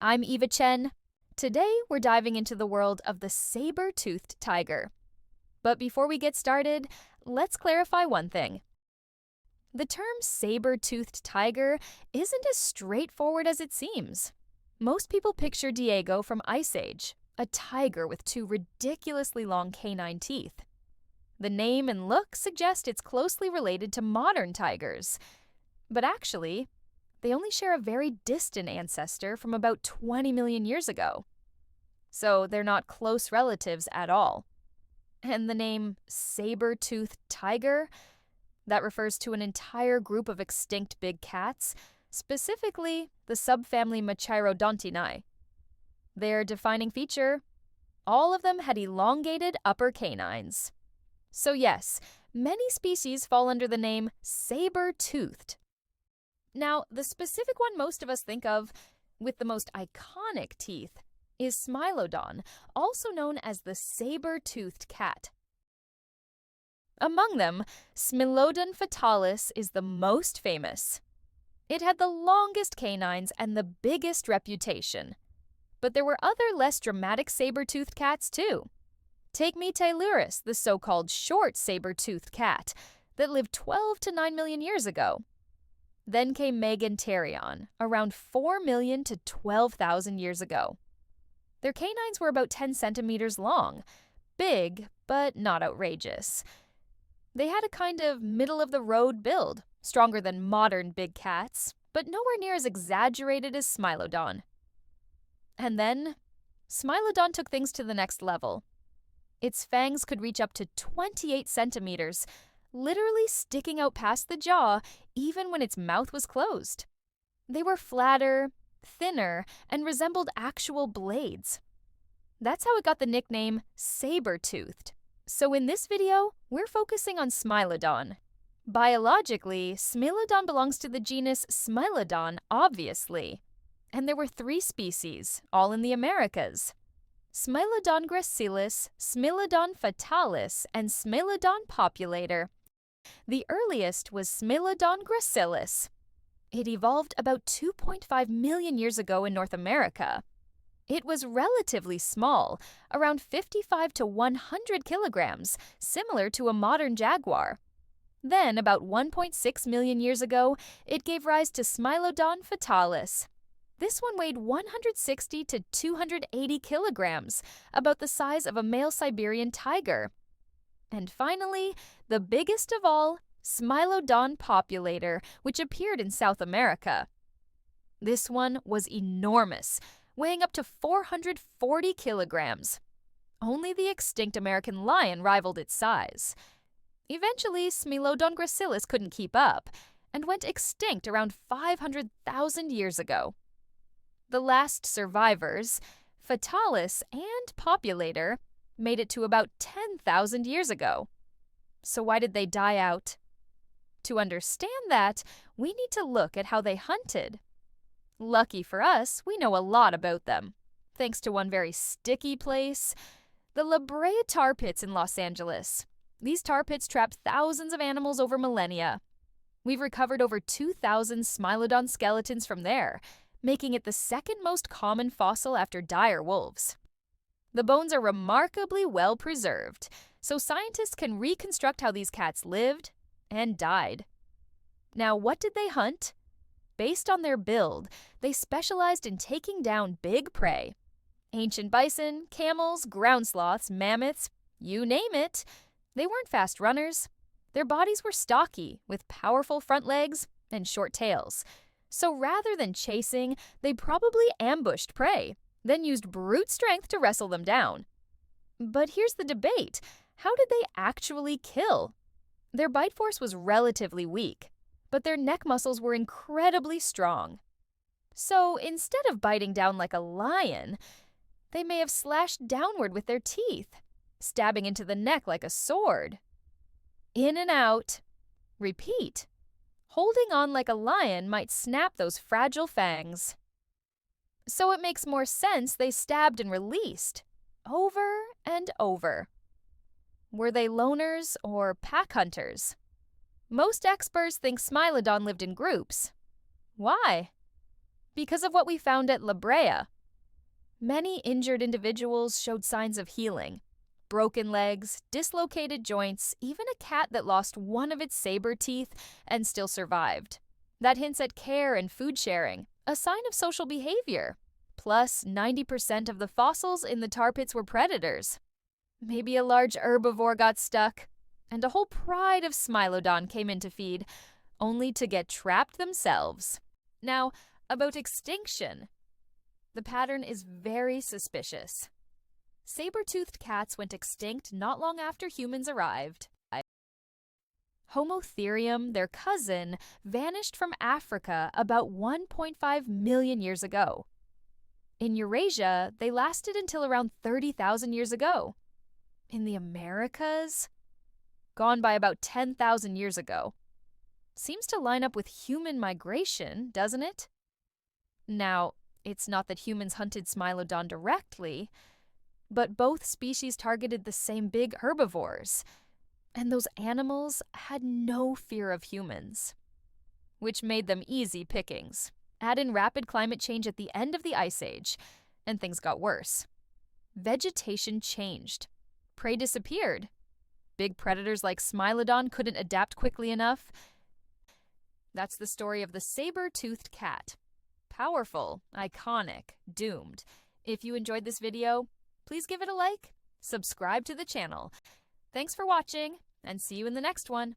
I'm Eva Chen. Today, we're diving into the world of the saber-toothed tiger. But before we get started, let's clarify one thing. The term saber-toothed tiger isn't as straightforward as it seems. Most people picture Diego from Ice Age, a tiger with two ridiculously long canine teeth. The name and look suggest it's closely related to modern tigers. But actually, they only share a very distant ancestor from about 20 million years ago. So they're not close relatives at all. And the name saber-toothed tiger, that refers to an entire group of extinct big cats, specifically the subfamily Machairodontinae. Their defining feature? All of them had elongated upper canines. So yes, many species fall under the name saber-toothed. Now, the specific one most of us think of, with the most iconic teeth, is Smilodon, also known as the saber-toothed cat. Among them, Smilodon fatalis is the most famous. It had the longest canines and the biggest reputation. But there were other less dramatic saber-toothed cats too. Take Mitailuris, the so-called short saber-toothed cat, that lived 12 to 9 million years ago. Then came Megantereon, around 4 million to 12,000 years ago. Their canines were about 10 centimeters long, big, but not outrageous. They had a kind of middle-of-the-road build, stronger than modern big cats, but nowhere near as exaggerated as Smilodon. And then, Smilodon took things to the next level. Its fangs could reach up to 28 centimeters, literally sticking out past the jaw even when its mouth was closed. They were flatter, thinner, and resembled actual blades. That's how it got the nickname saber-toothed. So in this video, we're focusing on Smilodon. Biologically, Smilodon belongs to the genus Smilodon, obviously. And there were 3 species, all in the Americas: Smilodon gracilis, Smilodon fatalis, and Smilodon populator. The earliest was Smilodon gracilis. It evolved about 2.5 million years ago in North America. It was relatively small, around 55 to 100 kilograms, similar to a modern jaguar. Then, about 1.6 million years ago, it gave rise to Smilodon fatalis. This one weighed 160 to 280 kilograms, about the size of a male Siberian tiger. And finally, the biggest of all, Smilodon populator, which appeared in South America. This one was enormous, weighing up to 440 kilograms. Only the extinct American lion rivaled its size. Eventually, Smilodon gracilis couldn't keep up and went extinct around 500,000 years ago. The last survivors, fatalis and populator, made it to about 10,000 years ago. So why did they die out? To understand that, we need to look at how they hunted. Lucky for us, we know a lot about them, thanks to one very sticky place, the La Brea tar pits in Los Angeles. These tar pits trapped thousands of animals over millennia. We've recovered over 2,000 Smilodon skeletons from there, making it the second most common fossil after dire wolves. The bones are remarkably well preserved, so scientists can reconstruct how these cats lived and died. Now, what did they hunt? Based on their build, they specialized in taking down big prey. Ancient bison, camels, ground sloths, mammoths, you name it. They weren't fast runners. Their bodies were stocky, with powerful front legs and short tails. So rather than chasing, they probably ambushed prey, then used brute strength to wrestle them down. But here's the debate. How did they actually kill? Their bite force was relatively weak, but their neck muscles were incredibly strong. So instead of biting down like a lion, they may have slashed downward with their teeth, stabbing into the neck like a sword. In and out. Repeat. Holding on like a lion might snap those fragile fangs. So it makes more sense they stabbed and released, over and over. Were they loners or pack hunters? Most experts think Smilodon lived in groups. Why? Because of what we found at La Brea. Many injured individuals showed signs of healing. Broken legs, dislocated joints, even a cat that lost one of its saber teeth and still survived. That hints at care and food sharing, a sign of social behavior. Plus, 90% of the fossils in the tar pits were predators. Maybe a large herbivore got stuck, and a whole pride of Smilodon came in to feed, only to get trapped themselves. Now, about extinction. The pattern is very suspicious. Saber-toothed cats went extinct not long after humans arrived. Homotherium, their cousin, vanished from Africa about 1.5 million years ago. In Eurasia, they lasted until around 30,000 years ago. In the Americas, gone by about 10,000 years ago. Seems to line up with human migration, doesn't it? Now, it's not that humans hunted Smilodon directly, but both species targeted the same big herbivores, and those animals had no fear of humans, which made them easy pickings. Add in rapid climate change at the end of the Ice Age, and things got worse. Vegetation changed. Prey disappeared. Big predators like Smilodon couldn't adapt quickly enough. That's the story of the saber-toothed cat. Powerful, iconic, doomed. If you enjoyed this video, please give it a like, subscribe to the channel. Thanks for watching, and see you in the next one.